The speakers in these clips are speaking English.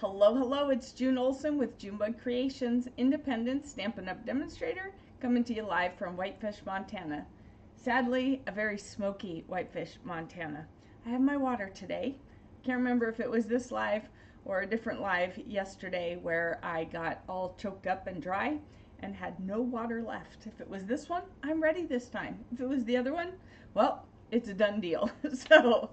Hello, hello, it's June Olson with Junebug Creations, independent Stampin' Up! Demonstrator, coming to you live from Whitefish, Montana. Sadly, a very smoky Whitefish, Montana. I have my water today. Can't remember if it was this live or a different live yesterday where I got all choked up and dry and had no water left. If it was this one, I'm ready this time. If it was the other one, well, it's a done deal. So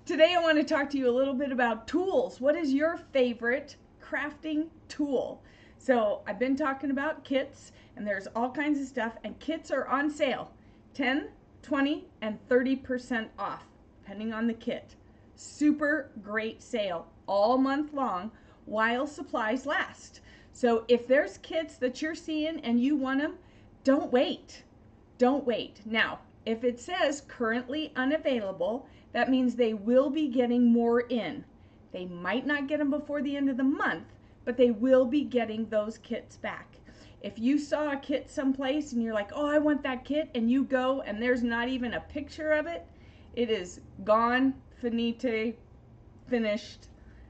today I want to talk to you a little bit about tools. What is your favorite crafting tool? So I've been talking about kits, and there's all kinds of stuff, and kits are on sale. 10, 20, and 30% off, depending on the kit. Super great sale all month long while supplies last. So if there's kits that you're seeing and you want them, don't wait. Don't wait. Now, if it says currently unavailable, that means they will be getting more in. They might not get them before the end of the month, but they will be getting those kits back. If you saw a kit someplace and you're like, oh, I want that kit, and you go and there's not even a picture of it, it is gone, finite, finished,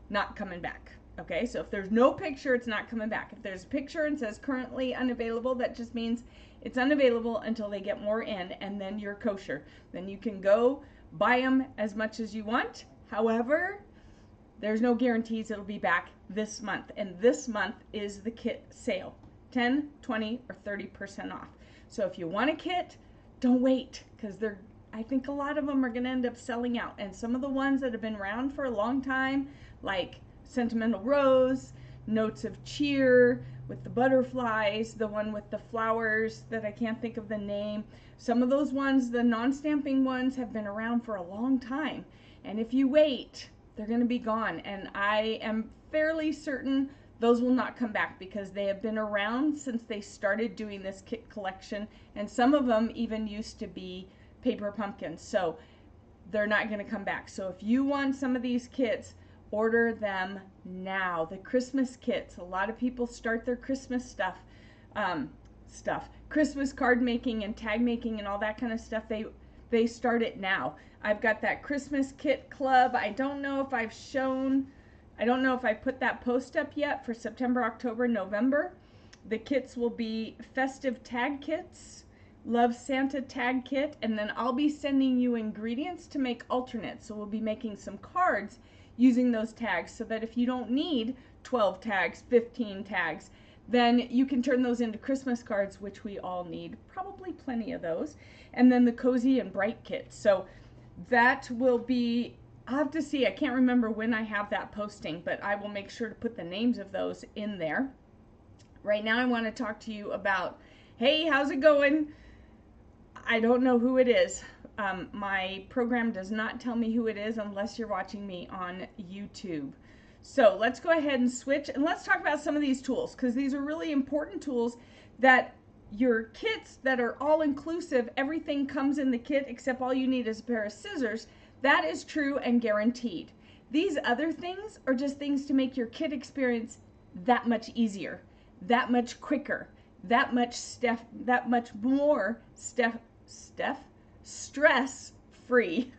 not coming back. Okay, so if there's no picture, it's not coming back. If there's a picture and says currently unavailable, that just means it's unavailable until they get more in, and then you're kosher. Then you can go buy them as much as you want. However, there's no guarantees it'll be back this month, and this month is the kit sale. 10, 20, or 30% off. So if you want a kit, don't wait, because I think a lot of them are going to end up selling out. And some of the ones that have been around for a long time, like Sentimental Rose, Notes of Cheer with the butterflies, the one with the flowers that I can't think of the name. Some of those ones, the non-stamping ones, have been around for a long time. And if you wait, they're going to be gone. And I am fairly certain those will not come back because they have been around since they started doing this kit collection. And some of them even used to be paper pumpkins. So they're not going to come back. So if you want some of these kits, order them now. The Christmas kits, a lot of people start their Christmas stuff, Christmas card making and tag making and all that kind of stuff. They start it now. I've got that Christmas kit club. I don't know if I put that post up yet for September, October, November. The kits will be festive tag kits, Love Santa tag kit, and then I'll be sending you ingredients to make alternates. So we'll be making some cards using those tags so that if you don't need 12 tags, 15 tags, then you can turn those into Christmas cards, which we all need, probably plenty of those. And then the cozy and bright kits. So that will be, I'll have to see, I can't remember when I have that posting, but I will make sure to put the names of those in there. Right now I want to talk to you about, hey, how's it going? I don't know who it is. My program does not tell me who it is unless you're watching me on YouTube. So let's go ahead and switch and let's talk about some of these tools, because these are really important tools that your kits that are all inclusive, everything comes in the kit except all you need is a pair of scissors. That is true and guaranteed. These other things are just things to make your kit experience that much easier, that much quicker, that much more stress-free.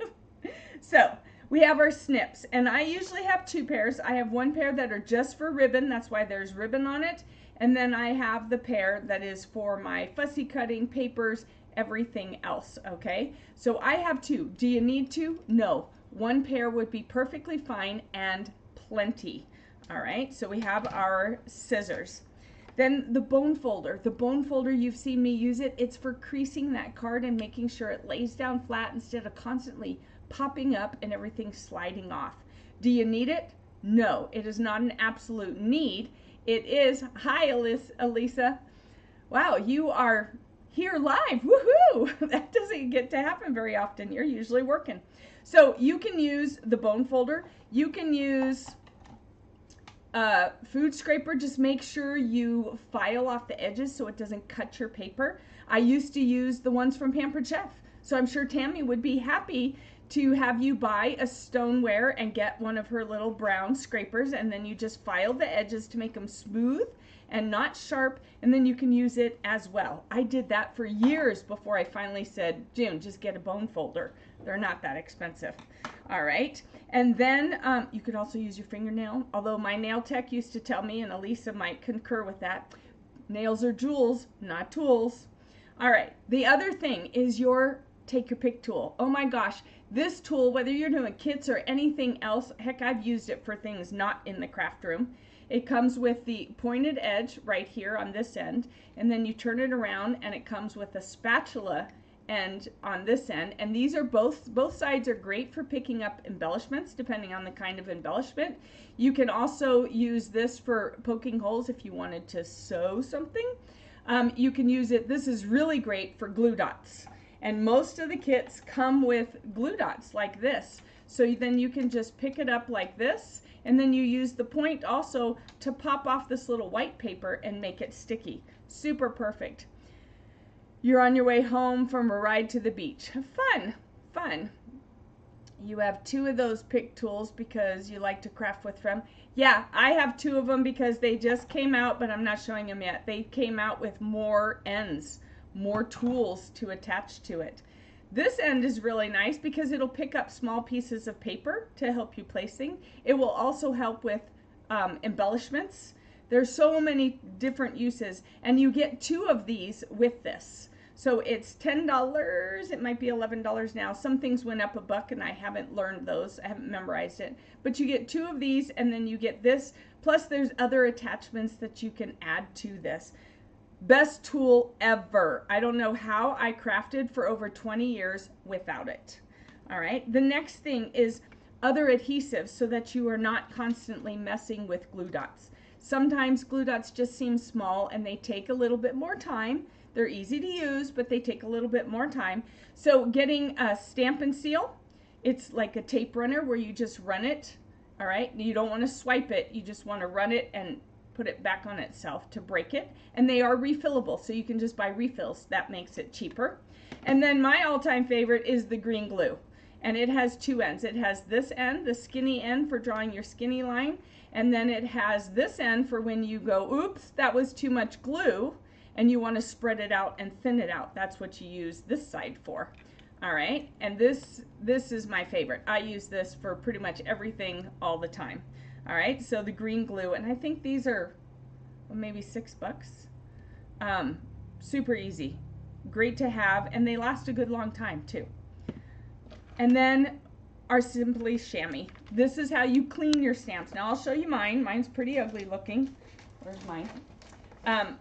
So we have our snips, and I usually have two pairs. I have one pair that are just for ribbon, that's why there's ribbon on it, and then I have the pair that is for my fussy cutting, papers, everything else, okay? So I have two. Do you need two? No. One pair would be perfectly fine and plenty. All right, so we have our scissors. Then the bone folder. The bone folder, you've seen me use it. It's for creasing that card and making sure it lays down flat instead of constantly popping up and everything sliding off. Do you need it? No, it is not an absolute need. It is, hi Elisa. Wow, you are here live, woohoo! That doesn't get to happen very often. You're usually working. So you can use the bone folder. You can use food scraper. Just make sure you file off the edges so it doesn't cut your paper. I used to use the ones from Pampered Chef, so I'm sure Tammy would be happy to have you buy a stoneware and get one of her little brown scrapers, and then you just file the edges to make them smooth and not sharp, and then you can use it as well. I did that for years before I finally said, June, just get a bone folder. They're not that expensive. All right, and then you could also use your fingernail, although my nail tech used to tell me, and Elisa might concur with that, nails are jewels, not tools. All right, the other thing is your take your pick tool. Oh my gosh, this tool, whether you're doing kits or anything else, heck, I've used it for things not in the craft room. It comes with the pointed edge right here on this end, and then you turn it around and it comes with a spatula end on this end, and these are both sides are great for picking up embellishments depending on the kind of embellishment. You can also use this for poking holes if you wanted to sew something. You can use it, this is really great for glue dots, and most of the kits come with glue dots like this, so then you can just pick it up like this, and then you use the point also to pop off this little white paper and make it sticky. Super perfect. You're on your way home from a ride to the beach. Fun, fun. You have 2 of those pick tools because you like to craft with them. Yeah, I have 2 of them because they just came out, but I'm not showing them yet. They came out with more ends, more tools to attach to it. This end is really nice because it'll pick up small pieces of paper to help you place things. It will also help with embellishments. There's so many different uses, and you get 2 of these with this. So it's $10, it might be $11 now. Some things went up $1 and I haven't learned those, I haven't memorized it. But you get 2 of these, and then you get this, plus there's other attachments that you can add to this. Best tool ever. I don't know how I crafted for over 20 years without it. All right, the next thing is other adhesives so that you are not constantly messing with glue dots. Sometimes glue dots just seem small and they take a little bit more time. They're easy to use, but they take a little bit more time. So getting a Stampin' seal, it's like a tape runner where you just run it, all right? You don't want to swipe it, you just want to run it and put it back on itself to break it. And they are refillable, so you can just buy refills. That makes it cheaper. And then my all-time favorite is the green glue. And it has 2 ends. It has this end, the skinny end for drawing your skinny line. And then it has this end for when you go, oops, that was too much glue, and you want to spread it out and thin it out. That's what you use this side for. All right, and this is my favorite. I use this for pretty much everything all the time. All right, so the green glue, and I think these are maybe $6. Super easy, great to have, and they last a good long time too. And then our Simply Chamois. This is how you clean your stamps. Now I'll show you mine. Mine's pretty ugly looking. Where's mine?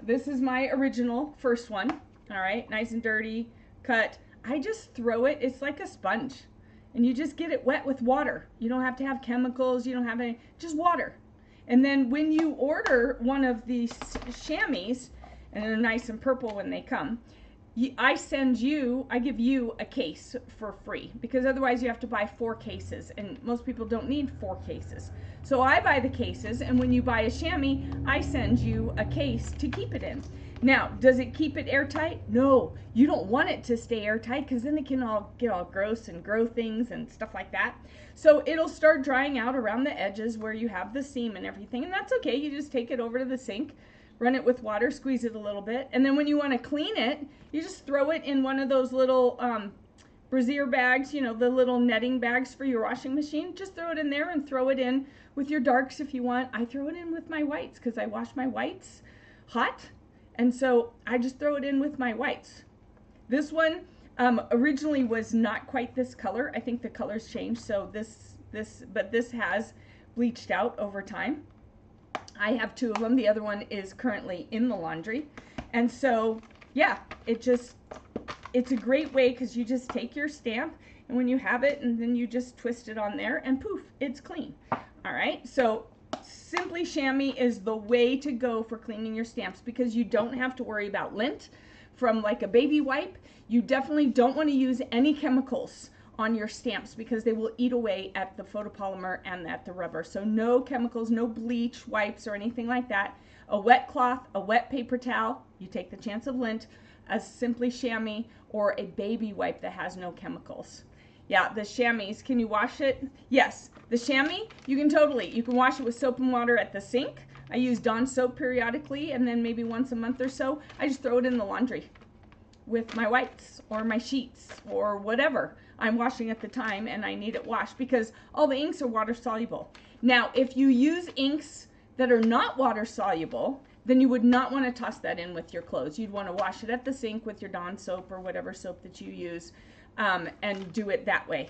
This is my original first one. All right, nice and dirty, cut. I just throw it, it's like a sponge. And you just get it wet with water. You don't have to have chemicals, you don't have any, just water. And then when you order one of these chamois, and they're nice and purple when they come, I give you a case for free, because otherwise you have to buy 4 cases, and most people don't need 4 cases. So I buy the cases, and when you buy a chamois, I send you a case to keep it in. Now, does it keep it airtight? No, you don't want it to stay airtight, because then it can get all gross and grow things and stuff like that. So it'll start drying out around the edges where you have the seam and everything, and that's okay. You just take it over to the sink, run it with water, squeeze it a little bit, and then when you want to clean it, you just throw it in one of those little brassiere bags, you know, the little netting bags for your washing machine. Just throw it in there and throw it in with your darks if you want. I throw it in with my whites because I wash my whites hot, and so I just throw it in with my whites. This one originally was not quite this color. I think the colors changed, so but this has bleached out over time. I have 2 of them. The other one is currently in the laundry. And so, yeah, it's a great way because you just take your stamp, and when you have it, and then you just twist it on there, and poof, it's clean. All right, so Simply Chamois is the way to go for cleaning your stamps, because you don't have to worry about lint from like a baby wipe. You definitely don't want to use any chemicals on your stamps because they will eat away at the photopolymer and at the rubber. So no chemicals, no bleach wipes or anything like that. A wet cloth, a wet paper towel, you take the chance of lint, a Simply Chamois, or a baby wipe that has no chemicals. Yeah, the chamois, can you wash it? Yes, the chamois, you can wash it with soap and water at the sink. I use Dawn soap periodically, and then maybe once a month or so, I just throw it in the laundry with my whites or my sheets or whatever I'm washing at the time and I need it washed, because all the inks are water soluble. Now, if you use inks that are not water soluble, then you would not want to toss that in with your clothes. You'd want to wash it at the sink with your Dawn soap or whatever soap that you use, and do it that way.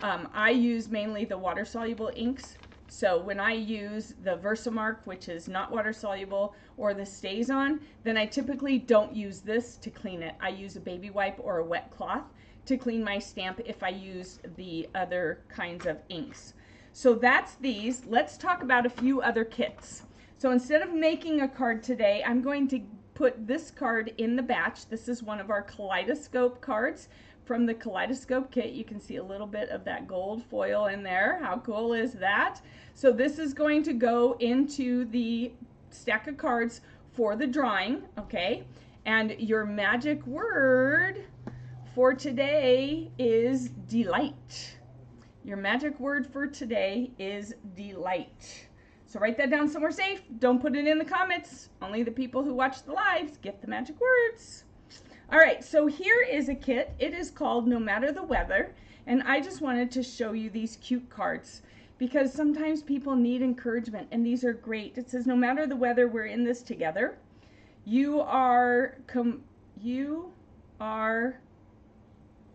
I use mainly the water soluble inks. So when I use the Versamark, which is not water soluble, or the Stays On, then I typically don't use this to clean it. I use a baby wipe or a wet cloth to clean my stamp if I use the other kinds of inks. So that's these. Let's talk about a few other kits. So instead of making a card today, I'm going to put this card in the batch. This is one of our Kaleidoscope cards from the Kaleidoscope kit. You can see a little bit of that gold foil in there. How cool is that? So this is going to go into the stack of cards for the drawing, okay? And your magic word for today is delight. Your magic word for today is delight. So write that down somewhere safe. Don't put it in the comments. Only the people who watch the lives get the magic words. All right, so here is a kit. It is called No Matter the Weather, and I just wanted to show you these cute cards because sometimes people need encouragement, and these are great. It says, no matter the weather, we're in this together. You are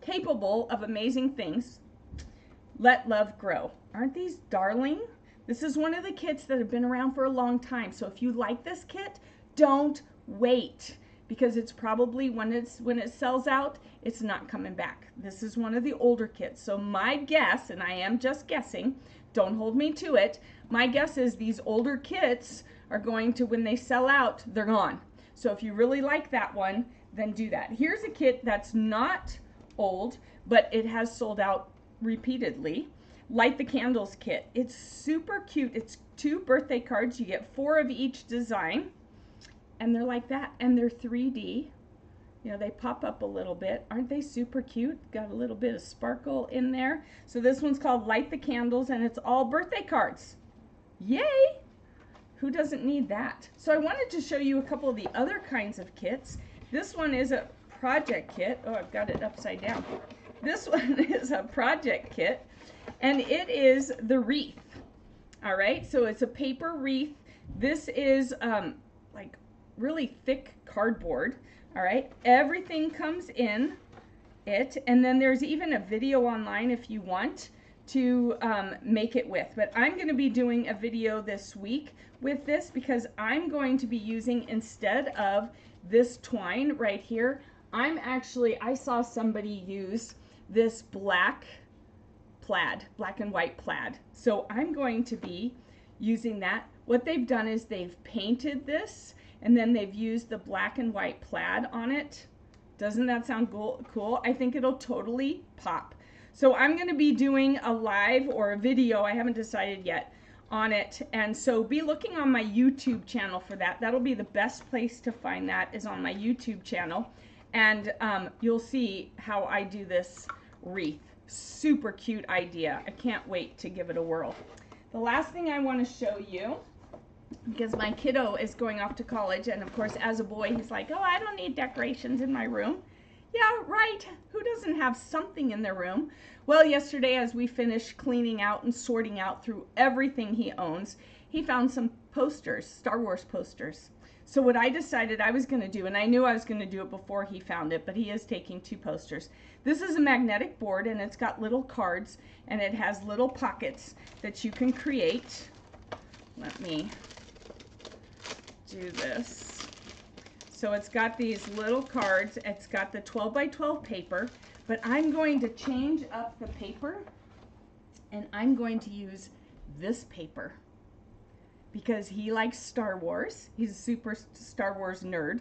capable of amazing things. Let love grow. Aren't these darling? This is one of the kits that have been around for a long time. So if you like this kit, don't wait, because it's probably when it sells out, it's not coming back. This is one of the older kits. So my guess, and I am just guessing, don't hold me to it, my guess is these older kits are going to, when they sell out, they're gone. So if you really like that one, then do that. Here's a kit that's not old, but it has sold out repeatedly. Light the Candles kit. It's super cute. It's 2 birthday cards. You get 4 of each design, and they're like that, and they're 3D. You know, they pop up a little bit. Aren't they super cute? Got a little bit of sparkle in there. So this one's called Light the Candles, and it's all birthday cards. Yay! Who doesn't need that? So I wanted to show you a couple of the other kinds of kits. This one is a project kit. Oh, I've got it upside down. This one is a project kit, and it is the wreath. All right, so it's a paper wreath. This is like really thick cardboard. All right, everything comes in it, and then there's even a video online if you want to make it with. But I'm going to be doing a video this week with this because I'm going to be using, instead of this twine right here, I saw somebody use this black and white plaid. So I'm going to be using that. What they've done is they've painted this, and then they've used the black and white plaid on it. Doesn't that sound cool? I think it'll totally pop. So I'm going to be doing a live or a video, I haven't decided yet, on it. And so be looking on my YouTube channel for that. That'll be the best place to find that, is on my YouTube channel. And you'll see how I do this wreath. Super cute idea. I can't wait to give it a whirl. The last thing I want to show you, because my kiddo is going off to college, and of course as a boy he's like, oh, I don't need decorations in my room. Yeah, right. Who doesn't have something in their room? Well, yesterday as we finished cleaning out and sorting out through everything he owns, he found some posters, Star Wars posters. So what I decided I was going to do, and I knew I was going to do it before he found it, but he is taking 2 posters. This is a magnetic board, and it's got little cards, and it has little pockets that you can create. Let me do this. So it's got these little cards. It's got the 12 by 12 paper, but I'm going to change up the paper, and I'm going to use this paper because he likes Star Wars. He's a super Star Wars nerd,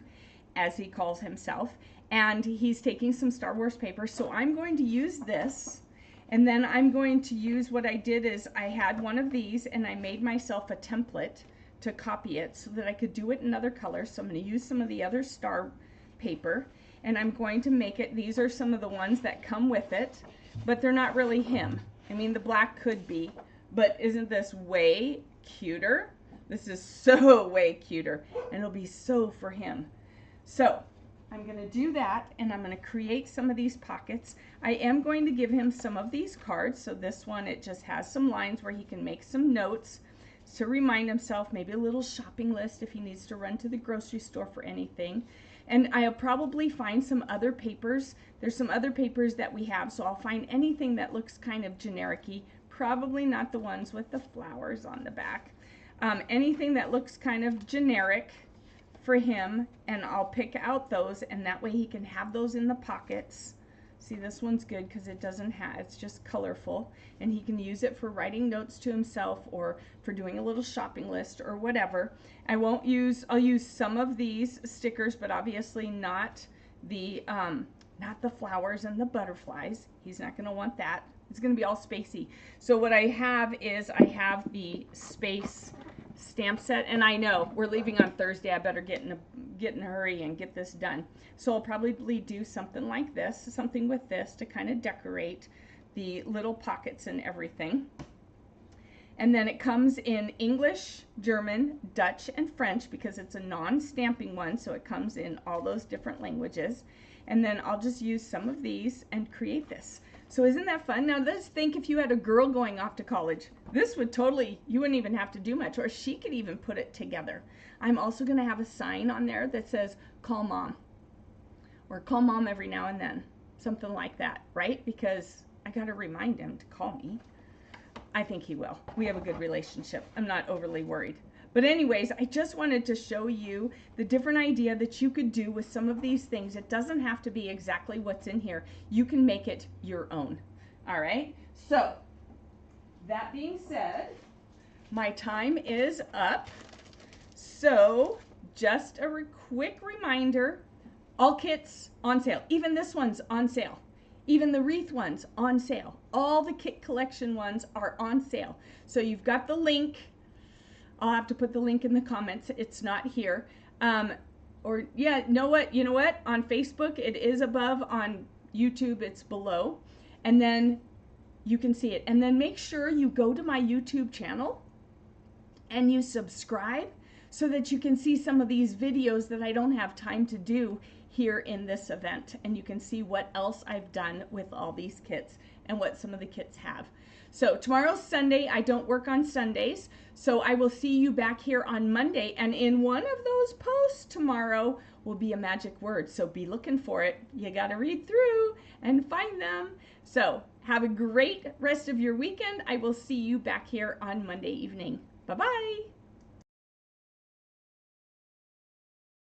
as he calls himself, and he's taking some Star Wars paper. So I'm going to use this, and then I'm going to use, what I did is I had one of these, and I made myself a template to copy it so that I could do it in other colors. So I'm going to use some of the other star paper, and I'm going to make it, these are some of the ones that come with it, but they're not really him. I mean, the black could be, but isn't this way cuter? This is so way cuter, and it'll be so for him. So I'm going to do that, and I'm going to create some of these pockets. I am going to give him some of these cards. So this one, it just has some lines where he can make some notes to remind himself, maybe a little shopping list if he needs to run to the grocery store for anything. And I'll probably find some other papers. There's some other papers that we have, so I'll find anything that looks kind of generic-y, probably not the ones with the flowers on the back. Anything that looks kind of generic for him, and I'll pick out those, and that way he can have those in the pockets. See, this one's good because it doesn't have, it's just colorful, and he can use it for writing notes to himself or for doing a little shopping list or whatever. I'll use some of these stickers, but obviously not the flowers and the butterflies. He's not going to want that. It's going to be all spacey. So what I have is I have the space stamp set, and I know we're leaving on Thursday. I better get in a hurry and get this done. So I'll probably do something like this, something with this to kind of decorate the little pockets and everything. And then it comes in English, German, Dutch, and French because it's a non-stamping one, so it comes in all those different languages. And then I'll just use some of these and create this. So isn't that fun? Now let's think if you had a girl going off to college. This would totally, you wouldn't even have to do much, or she could even put it together. I'm also going to have a sign on there that says, call mom, or call mom every now and then. Something like that, right? Because I got to remind him to call me. I think he will. We have a good relationship. I'm not overly worried. But anyways, I just wanted to show you the different idea that you could do with some of these things. It doesn't have to be exactly what's in here. You can make it your own. All right? So, that being said, my time is up. So, just a quick reminder, all kits on sale. Even this one's on sale. Even the wreath ones on sale. All the kit collection ones are on sale. So you've got the link. I'll have to put the link in the comments. It's not here. Or yeah, you know what? On Facebook, it is above. On YouTube, it's below. And then you can see it. And then make sure you go to my YouTube channel and you subscribe so that you can see some of these videos that I don't have time to do here in this event. And you can see what else I've done with all these kits and what some of the kits have. So tomorrow's Sunday. I don't work on Sundays. So I will see you back here on Monday. And in one of those posts tomorrow will be a magic word. So be looking for it. You got to read through and find them. So have a great rest of your weekend. I will see you back here on Monday evening. Bye-bye.